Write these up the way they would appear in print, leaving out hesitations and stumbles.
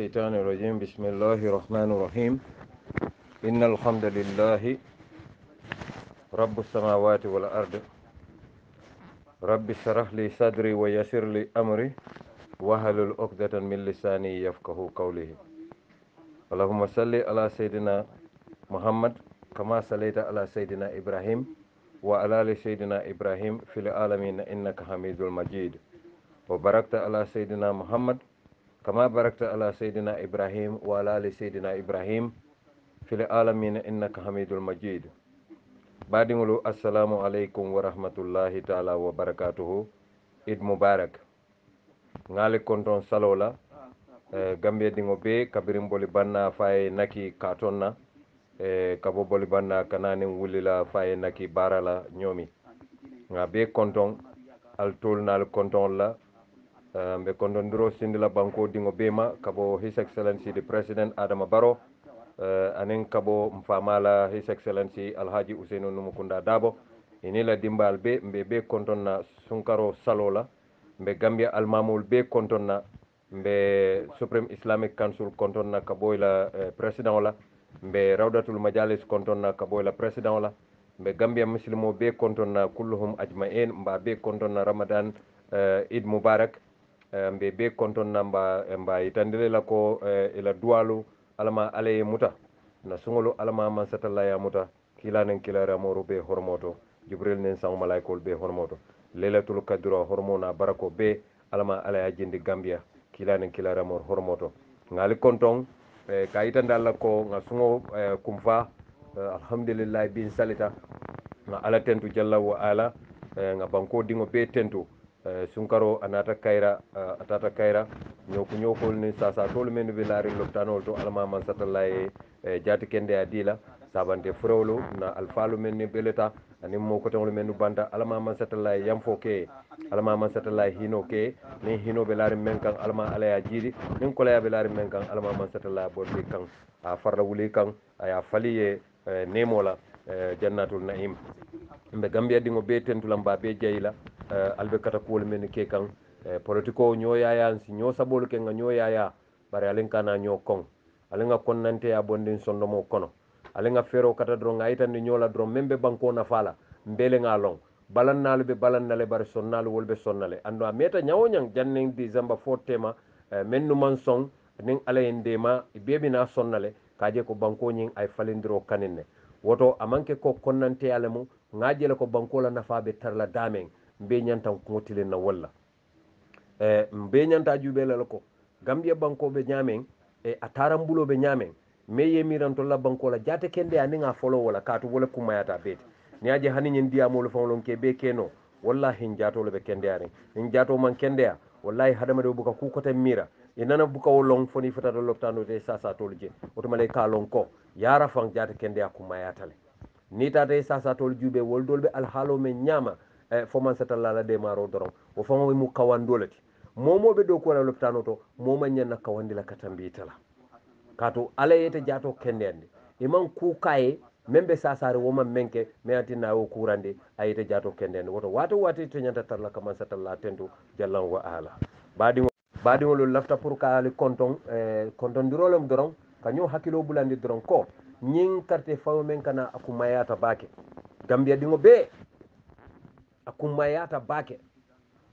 الشيطان الرجيم بسم الله الرحمن الرحيم إن الحمد لله رب السماوات والأرض رب اشرح لي صدري ويسر لي أمري واحلل عقدة من لساني يفقه قولي اللهم صل على سيدنا محمد كما صليت على سيدنا إبراهيم وعلى آل سيدنا إبراهيم في العالمين إنك حميد مجيد وباركت على سيدنا محمد كما باركت على سيدنا إبراهيم وعلى آل سيدنا إبراهيم في العالمين إنك حميد مجيد بعدين السلام عليكم ورحمة الله تعالى وبركاته عيد مبارك ngali konton salola gambia dingo be kabirim boli banna fay naki katonna kabo boli banna kanani wulila fay naki barala nyomi nga be konton al tolnal konton la mbe konton duro sindila banko dingo bema kabo his excellency the president adama baro anen kabo mfamala his excellency alhaji usainu numukunda dabo inila dimbal be mbe be konton na sunkaro salola mbe gambia almamul be konton na mbe supreme islamic council konton na kaboyla president la mbe rawdatul majalis konton na kaboyla president la mbe gambia muslimo be konton na kulluhum ajma'in mba be konton na ramadan eid mubarak mbe be konton na mba itandile la ko ila duwalu alama alaye muta na sungulu alama man satalla ya muta kilanen kilara moru be hormoto jibril nen sang malaikol be hormoto lailatul qadra hormona barako be alama alaya jindi gambia kilanen kilara mor hormoto ngali konton ka itanda alla ko nga sungo kumfa alhamdulillah bin salita nga ala tentu jalla wa ala nga banko dingo be tentu sunkaro anata kayra atata kayra ñokol ni sasa tolu men be laari loptanol to alama man satallay jati kende adila sabante frewlo na alfalu men ni beleta ani mo ko tawlo men banta alama man satallay yamfo ke alama man satallay hino ke ni hino be laari men kan alama alaya jidi nin ko la be laari men kan alama man satallay bodde kan a farla wuli kan aya faliye nemola jannatul naim mbe gambia dingo be tentulam ba be jeyla albe kata kuwol men ke kan politiko ñoyaya si ño sabolu ke nga ñoyaya bare alen kana ño kon alenga konnante ya bondin sondomo kono alenga fero kata dro nga itande ñola dro membe banko na fala mbele nga long balannalu be balannale bare sonnalu wolbe sonnale ando a meta ñawo ñang jannen december 4 tema mennu man song nin ala en dema bebi na sonnale kaje ko banko ñing ay falindiro kaninne woto amanke ko konnante alemu ngajele ko banko la nafabe tarla damen mbe ñantan kumotilen na walla mbe ñanta juɓele la ko gambia bankoɓe ñamen a tarambuloɓe ñamen mais yemiranto la banko la jate kende a ninga folo wala kaatu wala kummayata beete ni aje hani ñin ndiyamolu fawlon ke be keno wallahi hin jatolo ɓe kende aren hin jato man kendeya wallahi hadamade o buka kukoten mira e nana buka o long foni fotata loptano de sasa tolu je otomale ka long ko yara fan jate kende a kummayatale ni tata e sasa tolu juɓe woldolɓe alhaalo men ñama foman satallala demaro doron o famo mu kawandolati momoɓe dow ko wala loptano to moma ñanna kawandila katambitala kato ala yete jato kende ande iman kukaye membe sasare woman menke me antina o kurande ayete jato kende ande woto wato wati to ñanta tarla kaman satalla tentu jallan wa ala badi ngol lafta pour ka ali konton konton dirolem doron kanyo hakilo bulandi doron ko ñing carte fawo men kana akumayata bake gambia dingo be akumayata bake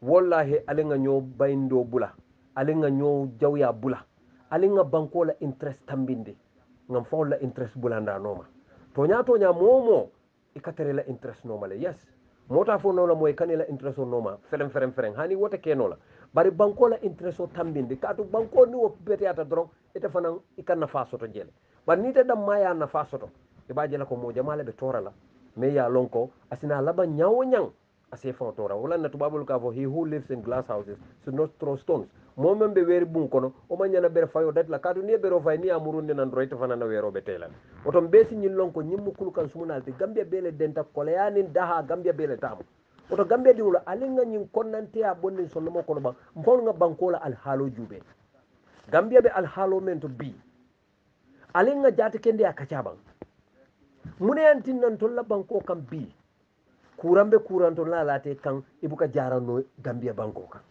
wallahi alinga ñoo bayndo bula alinga ñoo jawya bula alinga banko la interest tambinde ngam faw la interest bulanda noma tonya momo ikatere la interest noma le yes mota fo nola moy kanela interest noma ferem hani wote kenola bari banko la interest o tambinde katu banko ni wo betiyata dron ite fanan ikanna fasoto jele bar ni te dam maya na fasoto e baje la ko mo jamala be torala me ya lonko asina laba nyawo nyang ase fontora wala na tubabul ka fo he who lives in glass houses should not throw stones mo membe weri bun kono o manyana bere fayo dat la kadu ni bero fay ni amurunde nan roite fana na wero be telan otom besi nyil lonko nyimmu kulu kan sumunalti gambia bele denta koleani daha gambia bele tamu oto gambia di wala alinga nyin konnante a bonni sonno mo kono ba mbon nga bankola al halo jube gambia be al halo men to bi alinga jati kende a kacaban mune antin nan tolla banko kam bi kurambe kuranto lalate kan ibuka jarano gambia banko kan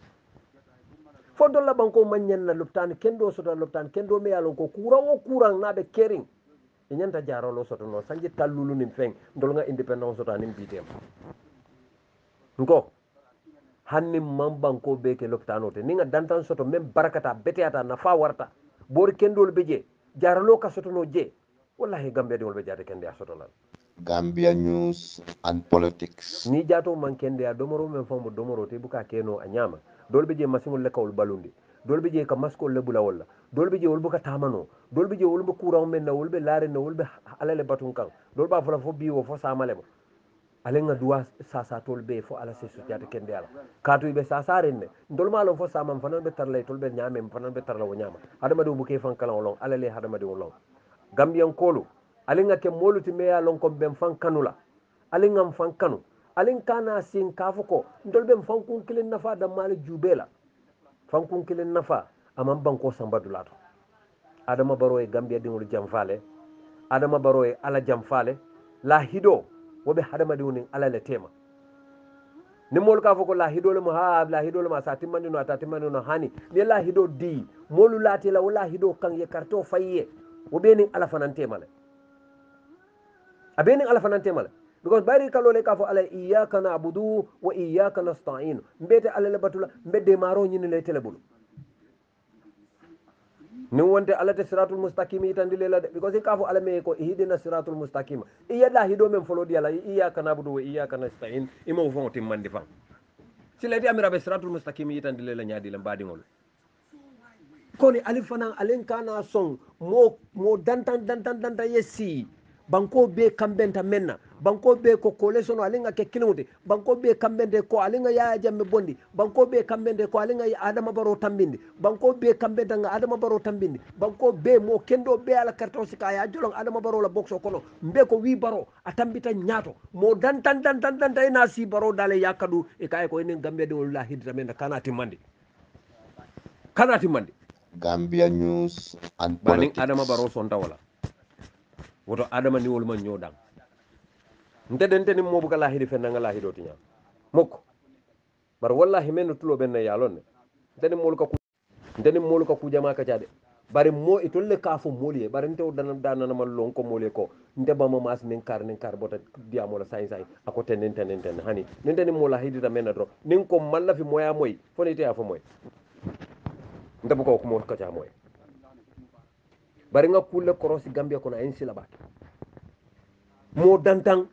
fo dolla banko manyen na loptan kendo soto loptan kendo me yalon ko kurang na be kering e nyanta jaro lo soto no sanji tallulu nim feng ndol nga independence soto anim bitem ngo hanni man banko be ke loptano te ninga dantan soto même barakata beteata na fa warta bor kendol be je jaralo ka soto no je wallahi gambe de wol be jade kende a soto lan Gambia news and politics. ni jato man kende a domoro men famo domoro te buka keno a nyama dolbe je masimol le kawul balundi dolbe je ka maskol le bula walla dolbe je wol buka tamano dolbe je wol bu kuran men na wol be lare na wol be alale batun kan dolba fala fo biwo fo samale mo alenga duwa sasa tolbe fo ala se sutiata kende ala katu be sasa renne ndol malon fo samam fanan be tarlay tolbe nyame fanan be tarla wo nyama adama do buke fan kala wolon alale hadama de wolon gambian kolu alenga ke moluti meya lon ko ben fan kanula alinga fan kanu alin kana sin kafuko ndolbe fankun kilin nafa da mali jubela fankun kilin nafa amman banko sambadulato adama baro e gambia dingol jamfale adama baro e ala jamfale la hido wobe hadama diwnin ala le tema ni mol ka foko la hido le mo ha la hido le ma sa timmani no atatimani no hani ni la hido di molu lati la wala hido kan ye karto fayye wobe ni ala fanan tema le abeni ala fanan tema le because bari kalole ka fo ala iyyaka na'budu wa iyyaka nasta'in mbete ala le batula mbedde maro nyini le telebulu ni wonte ala te siratul mustaqim itandi lela de because ka fo ala me ko hidina siratul mustaqim iyada hido men folo di ala iyyaka na'budu wa iyyaka nasta'in imo fon timmandi fam silati amira be siratul mustaqim itandi lela nyaadi le mbadi ngol koni alifanan alen kana son mo dantan yesi banko be kambenta menna banko be ko kolesono alinga ke kilmude banko be kambende ko alinga ya jamme bondi banko be kambende ko alinga adama baro tambindi banko be kambenda nga adama baro tambindi banko be mo kendo be ala karto sika ya jolong adama baro la boxo kono mbe ko wi baro atambita nyato mo dantan ina si baro dale yakadu e kay ko enen gambe de wallahi hidda men kanati mandi Gambia news and baning politics. adama baro son tawala woto adama ni wol man nyodan ndedente ni mo buka lahidi fenna nga lahido tinya moko bar wallahi men tulo ben yalon ndeni mol ka ku jama ka jade bari mo itolle ka fu moliye bari nte dana mal lon ko moliye ko nte ba ma mas nin kar bota dia mo la sai ako tenen hani ndeni mo la hidi ta men dro nin ko malla fi moya moy foni te afa moy nte bu ko mo ka ja moy bari nga kulle korosi gambia ko na en sila bak mo dantan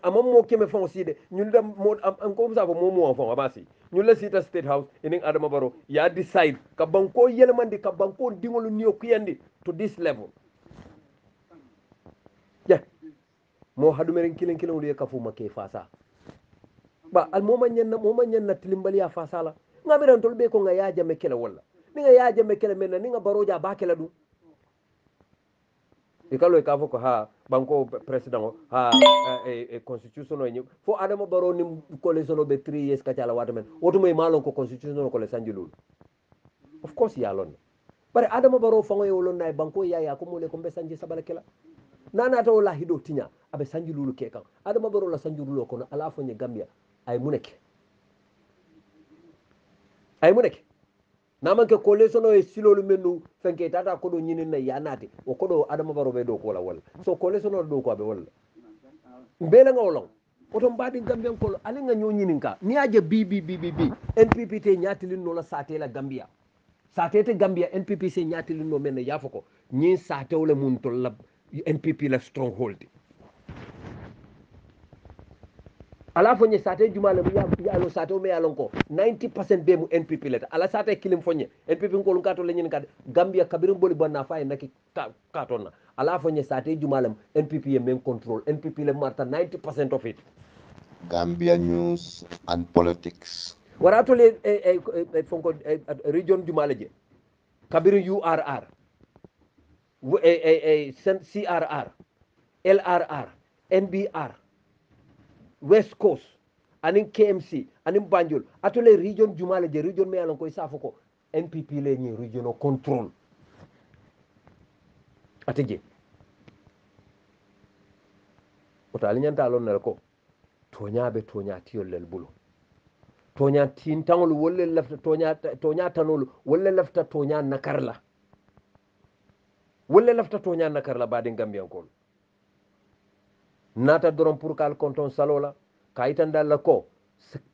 amma mo keme fon side ñun da mo am ko sa mo fon abasi ñun la sita state house inin adama baro ya decide ka banko yelmandi ka banko dingolu niyo kuyandi to this level mo hadumerin kilin wuli ka fu make fasa ba al mo manyen na tilimbali ya fasa la ngamiran tol be ko nga ya jame kele wala ni nga ya jame kele men ni nga baroja ba kele du ikalo ka fo ko ha banko president ha constitution o fo adama baro ni coalition o be 3 years ka cala wata men woto may malon ko constitution ko le sanjulul of course ya lon bare adama baro fango yo lon nay banko ya ko mole ko be sanji sabala kala nana to la hido tinya abe sanjulul ke kan adama baro la sanjulul ko ala fo ni gambia ay muneke namanke coalition o e silolu mennu fenke tata ko do nyinin na yanati o ko do adama baro be do ko la wala so coalition o do ko be wala mbele ngolong oto mbadi gambian ko ali nga nyinin ka ni aje bi npp te nyatilin no la sate la gambia sate te gambia npp se nyatilin no men ya foko ni sate wala mun to la npp la stronghold ala fonye sate jumale ya lo sate me alon ko 90% be mu npp leta ala sate kilim fonye npp ko lunga to lenyin kad gambia kabirum boli bonna fay naki ka tonna ala fonye sate jumale npp ye men control npp le marta 90% of it Gambia news and politics. warato le fonko region jumale je kabirum urr crr lrr nbr West Coast anin KMC anin Banjul atole region jumale je region me alon ko isafo ko NPP le ni regional control atije o tali nyanta alon nel ko toñabe toñatiyol lel bulo toña tintangol wolle lafta toña tanol wolle lafta toña nakarla wolle lafta toña nakarla baden gambiyankol nata doron pour kal konton salola kayitandalla ko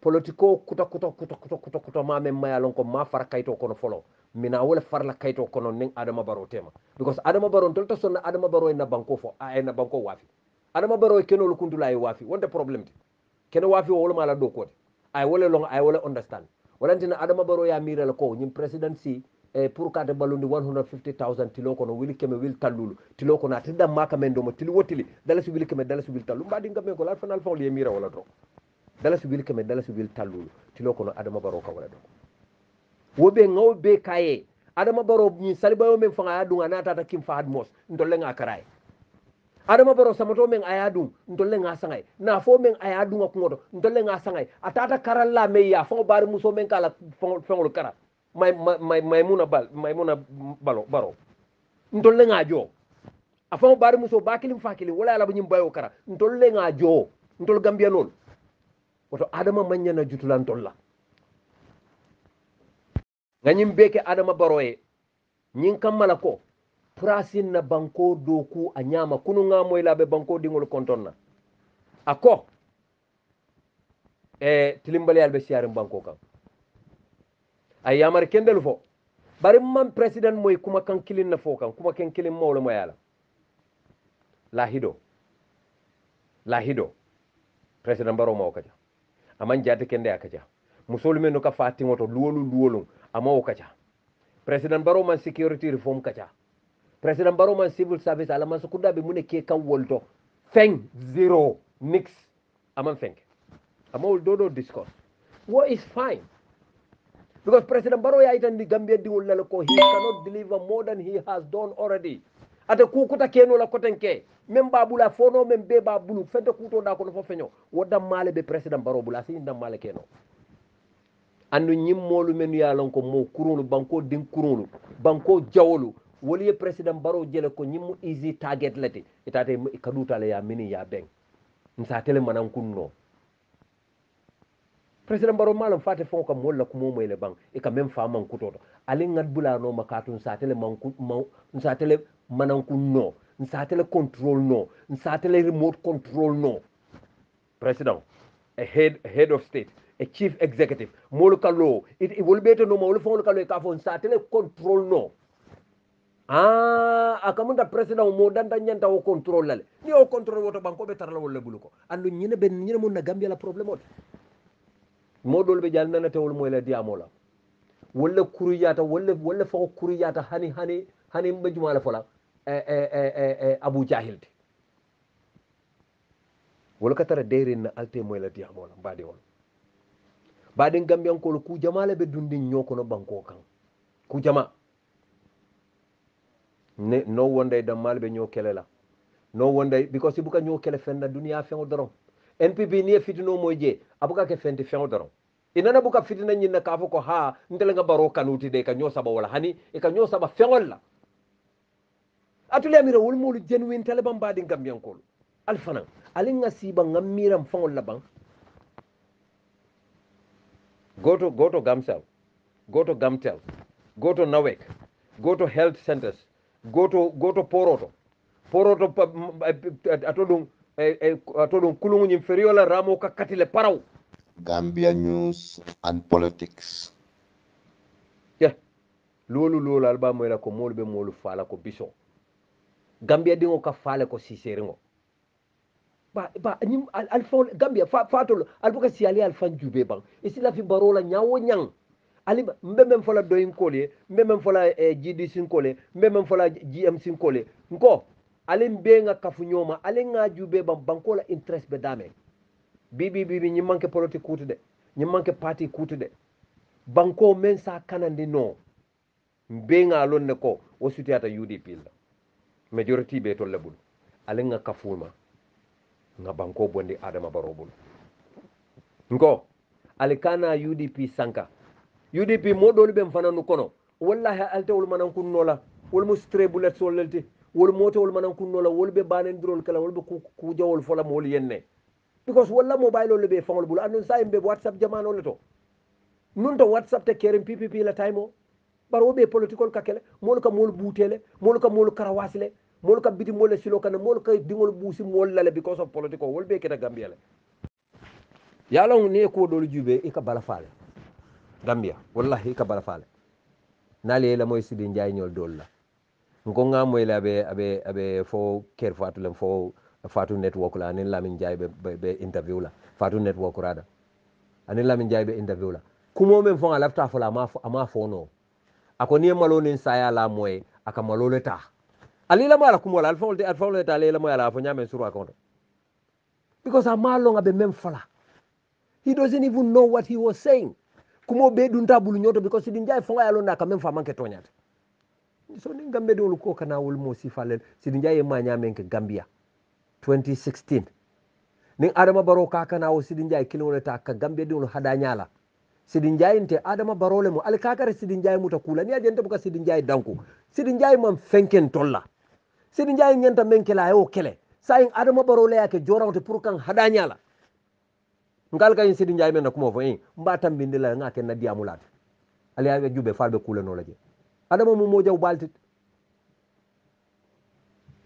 politiko kuta ma men mayalon ko ma far kayto kono folo mina wala farla kayto kono nen adama baro tema because adama baro tolta sonna adama baro na banko fo a na banko wafi adama baro kenol kuntula e wafi wonde problem te kene wafi wala mala do kote ay wala long ay wala understand walantina adama baro ya mirala ko nyim presidency pour kade ballundi 150,000 tilo kono wili keme wil tallulu tilo kono atida maka men do mo tili wotili dala su wili keme dala su wil tallu mbadi ngam ko la fanal fa li mira wala do dala su wil keme dala su wil tallulu tilo kono adama baro ka wala do wobe ngaw be kaye adama baro ni salibayo men fa aya dunga nata ta kim faad mos ndolle nga karay adama baro samato men aya dum ndolle nga sangay na fo men aya dunga ko ngodo ndolle nga sangay atata karalla me ya fo bar muso men kala fongol kara maymuna baro ndolle nga jo afon bar muso bakilim fakilim wala la bunyim bayo kara ndolle nga jo ndol gambia non woto adama manyana jutulan tolla nganyim beke adama baroye nyin kammala ko prasin na banko doku a nyama kunu nga moy labe banko dingol kontonna ako tilimbali albe siarim banko kam ay yamar kendel fo bari man president moy kuma kan kilin na fo kan kuma ken kilin mawlo moyala lahido president baro maw kaja aman jate kende akaja musolu men no ka fati ngoto luwolu amaw kaja president baro man security reform kaja president baro man civil service ala man sukuda be mune ke kan wolto feng zero mix aman feng amol dodo discuss what is fine because president baro ya itandi gambia dingol lala ko he cannot deliver more than he has done already ate kukuta keno la kotenke même babula fono même be babulu fente kuto da ko no fofeño wodam male be president baro bula sin dam male keno andu nyimmolu men ya lon ko mo kurunu banko din kurunu banko jawolu woli president baro jele ko nyimmu easy target lati itate kaduta le ya mini ya beng nsa tele manan kunno president baro malam fate fon kam molla ko momo ele bang e ka même faman kutoto ali ngad bulano makatun sa tele nsa tele manan kunno nsa tele control no nsa tele remote control no president a head of state a chief executive molu kallo it will be to no molu fon kallo ka fon sa tele control no akamunda president mo danda nyanta o control lale ni o control woto banko be tarla wala buluko andu nyine mun na gambia la problème ot modol be jal nana tewol moy la diamola wala kuriyata wala fa kuriyata hani be jumala fola abu jahil wala katara derin na alte moy la diamola mbadi won baden gambian ko ku jamala be dundin nyoko no banko kan ku jama ne no wonday dam malbe ñoo kele la no wonday because ibuka ñoo kele fenna dunia fengo doron npp ni fitino moy je abuka ke fenti fengo doron inana buka fitina ñinna ka ko ha ndele nga baro kanuti de ka ñoo saba wala hani e ka ñoo saba fengol la atule amira wol molu genuine tele bam badi gambian ko alfana alinga siba ngamiram fengol la bang go to gamsel go to gamtel go to nawek go to health centers go to poroto atodum kulungu nyim feriola ramo ka katile paraw Gambia news and politics. Yeah. Lolu alba moyla ko molu be molu fala ko biso. Gambia dingo ka fala ko siseringo. Ba nyim alfa Gambia fatolo albuka si ali alfa jube bang. Isila fi barola nyawo nyang. Ali mbemem fola doyin kolé mbemem fola GDC kolé mbemem fola GMC kolé nko ali mbenga kafu nyoma ali nga jube bang bankola interest be dame. bibi ñi manke politique kuutude ñi manke parti kuutude banko men sa kanandi no mbenga lonne ko wo sutiyata UDP la majority be to lebul ale nga kafuma nga banko bondi adama barobul ngo ale kana UDP sanka UDP modol be fananu kono wallahi alte wol manan kunno la wol mustre bulet solelti wol moto wol manan kunno la wol be banen drol kala wol be ku jawol fola mol yenne because wala mobile le be fangol bul andon sa imbe WhatsApp jamano le to nun to whatsapp te keren ppp la time bar wobe political kakele mol ka mol butele mol ka mol karawasile mol ka biti mol silo kana mol ka dingol busi mol lale because of political wol be keta gambia le yalon ne ko dol jube e ka bala faale gambia wallahi ka bala faale nale la moy sidi njaay ñol dol la ngo nga moy la abe fo ker fatu len fo fatu network la nen lamin njaay be interview la fatu network rada anen lamin njaay be interview la kumo men fo ala fta fo la ama fo no ako ni malo nin saya la moy aka malo le ta ali la mala kumo la alfa le ta le la moy ala fo nyame suru akonto because amalo ngabe mem fala he doesn't even know what he was saying kumo be dunta bulu nyoto because sidin jay fonga yalo na kamem fa manke tonyata so ni gambe do ko kana wol mo sifalen sidin jay ma nyame ke gambia 2016 nin adama baro ka kana o sidin jay kilole ta ka gambe do hada nyala sidin jay nte adama barole mo alkakare sidin jay muta kula ni ajente buka sidin jay danku sidin jay man fenken tolla sidin jay nyanta menke la yo kele sayin adama barole yake jorawte pour kan hada nyala ngal kay sidin jay men ko mo fo mba tambinde la ngake na diamulat ali ay jube falbe kula no laje adama mo mojaw baltit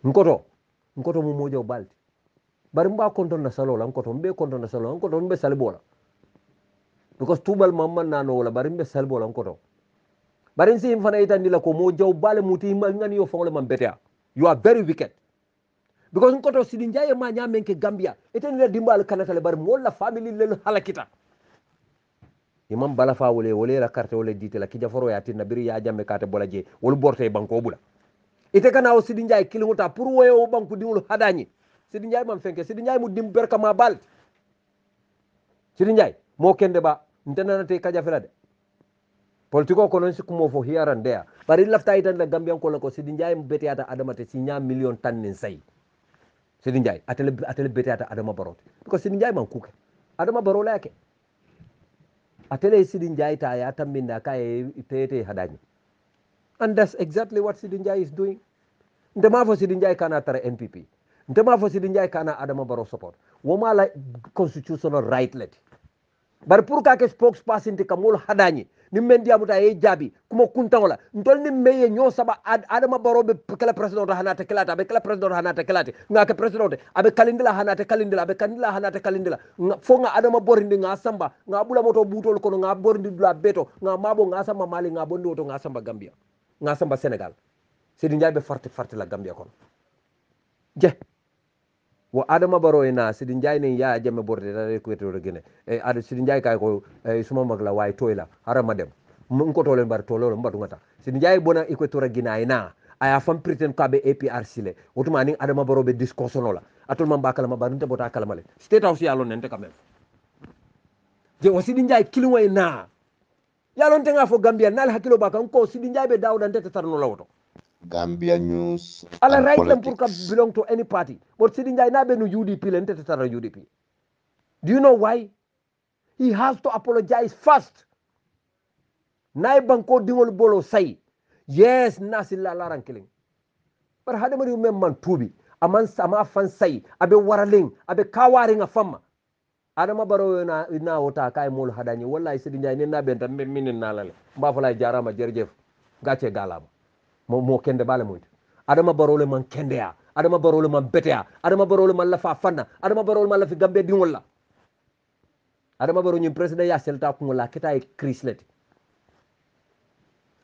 nkoto mo mojaw balti bari mba konton na salola nkoto mbe konton na salola nkoto mbe salbola because tubal mamman nano wala bari mbe salbola nkoto bari nsi fana itandila ko mojaw bale muti ngani yo fongle man betea you are very wicked because nkoto sidin jaye ma nyamen ke gambia eten la dimbal kanata le bari molla family le halakita imam bala fa wole la carte wole dite la kija foro ya tinna biri ya jamme kate bola je wol borte banko bula ite kana o sidin jaye kilimuta pour woyo banku diwul hadani sidin jaye man fenke sidin jaye mu dim berka ma bal sidin jaye mo kende ba ntana te kaja fela de politiko ko non sikumo fo hiaran dea bari lafta itan la gambian ko la ko sidin jaye mu betiata adamate sinya million tanin say sidin jaye atele betiata adama barot because sidin jaye man kuke adama barole yake atele sidin jaye ta ya tambinda kay tete hadani and that's exactly what sidin jaye is doing ndema fo sidin jaye kana tara npp ndema fo sidin jaye kana adama baro support woma la constitutional right let bar pour ka ke spokesperson te kamol hadani nimmen diamuta e jabi kuma kuntangola ndol ni meye nyo saba adama baro be kala president hanata kelata be kala president hanata kelate ngaka president abe kalindila hanata kalindila abe kandila hanata kalindila fo nga adama borindi nga samba nga bula moto butol kono nga borindi dula beto nga mabo nga samba mali nga bondi oto nga samba gambia nga samba senegal sidin jabe farti la gambia kono je wo adama baro ina sidin jay ne ya jamme borde da ko to gene ada sidin jay kay ko suma magla way toyla harama dem mun ko to len bar to lolo mbatu ngata sidin jay bona iko to gina ina aya fam pretend ka be APRC le wotuma ni adama baro be discussion la atul man bakala ma barunte bota kala male state house ya lon nente quand même je wo sidin jay kilimo ina ya lon tenga fo gambia nal hakilo bakan ko sidin jay be dawda ndete tarno lawto Gambia news ala and right them pour politics. belong to any party but Sidi Njai na be no UDP lente tara UDP do you know why he has to apologize first nay banko dingol bolo say yes nasilla laran killing but hade mari mem man tubi aman sama fan say abe waraling abe kawaring afama adama baro na wota kay mol hadani wallahi Sidi Njai ne na be tam minin nalale mba fala jarama jerjef gace galama mo kende bale moy adama barole man kende ya adama barole man bete ya adama barole man lafa fanna adama barole man lafi gambe dingol la adama baro nyim president ya selta ko la kita e krislet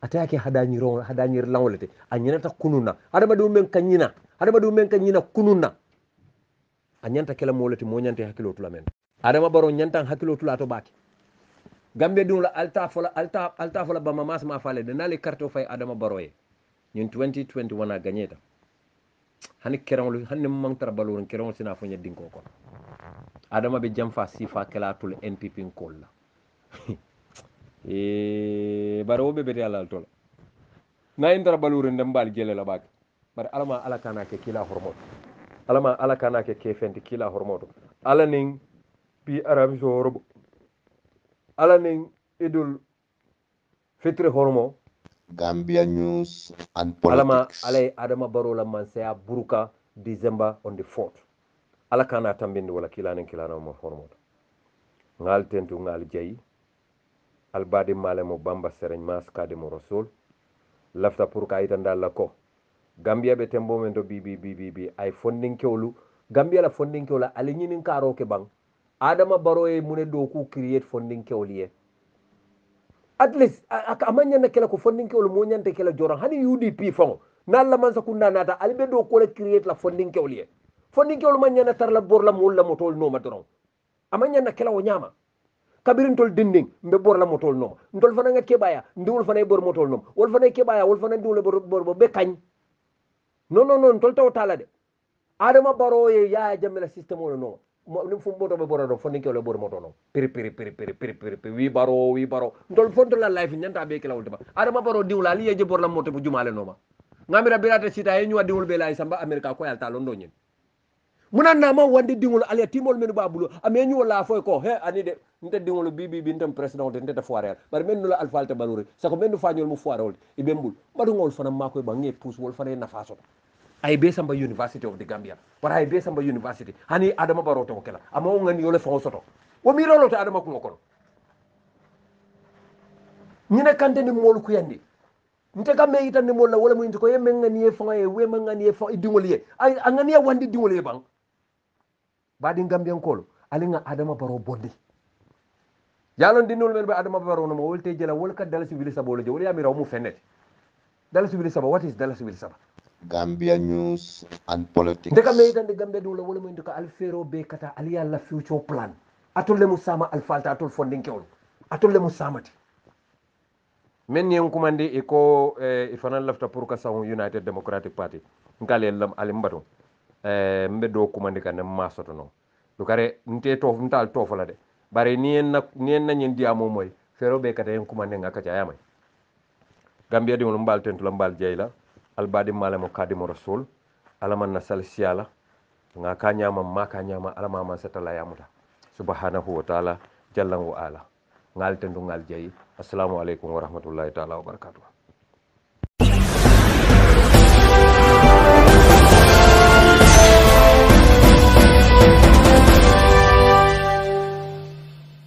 atake hadani lawlete anyanta kununa adama do men kanyina kununa anyanta kala molati mo nyante hakilo tula men adama baro nyantan hakilo tula to baki gambe dingol alta fola bama mas ma fale de nali carte fay adama baroye ñun 2021 a gagné ta hani kerangol hani mantara balorun kerangol sina fo ñedin ko ko adama be jamfa sifa kala tul npp ko la baro be be yalla tol na intara balorun dem bal jele la bak bar alama alakana ke kila hormot alama alakana ke fenti kila hormoto alaning bi arab so robo alaning idul fitri hormo Gambia news and alama politics. alay adama baro la man saya buruka December on the 4th ala kana tambinde wala kilana mo hormoto ngal tentu ngal jayi albadi malemo bamba sereñ mas kadimo rasul lafta pour ka itandalla ko gambia be tembo men to bi ay fondinkewlu gambia la fondinkewla ali ñinin karo ke bang adama baro e mune do ku create fondinkewli ye at least amanya na kala ko fondinkewlu mo nyante kala joran hani UDP fongo nalla man sa kunna nata ali be do ko la create la fondinkewli ye fondinkewlu man nyana tar la bor la mol la motol no ma doron amanya na kala o nyama kabirin tol dinding mbe bor la motol no ndol fana nga kebaya ndiwul fana bor motol no wol fana kebaya wol fana ndiwul bor be kañ non tol taw tala de adama baro ye ya jamela system o no mo fu moto be bor do fonni kelo bor moto no piri wi baro ndol fondo la life nyanta be kala wulta adama baro diwla li ye bor la moto bu jumale no ma ngamira birata sita ye nyuwa diwul be lay samba america ko yalta londo nyen munan na ma wandi dingol ali timol men babulo ame ñu la foy ko he ani de nte dingol bi ndem president de nte foire bar men la alfalta balure sako men fañol mu foire wol e bembul badu ngol fana makoy ba nge pousse wol fana nafaso ay be samba university of the gambia para ay be samba university hani adama baro to kala amo ngani yole fon soto wo mi rolo to adama ko ngokon ñine kante ni mol ku yandi nte gamme yitan ni mol la wala mu ko yemmen ngani e fon e we man ngani e fon dingol ye ay ngani e wandi dingol ye bang baɗi gambiyankolo alinga adama baro bodde yalon dinol men be adama baro no mo wolte jela wol ka dala civil sabolo je wol yami raw mu fennete dala civil saba what is dala civil saba Gambia news and politics. ndeka me tan de gambia dula wala mo ndika alfero be kata aliya la future plan atolle mu sama alfalta atol fonding kewol atolle mu samati men yen kumandi e ko e fanal lafta pour ka sawu united democratic party ngale lam alim bato mbe do kumandi kan ma soto no du kare nte to ntal to fala de bare ni en na nyen diamo moy fero be kata en kumandi ngaka ca yamay gambia di mo mbal tentu la mbal jeyla albadi malamo kadimo rasul alaman na sal siala nga ka nyama ma ka nyama alama man satala yamuta subhanahu wa ta'ala jallan wa ala ngal tentu ngal jeyi assalamu alaikum wa rahmatullahi ta'ala wa barakatuh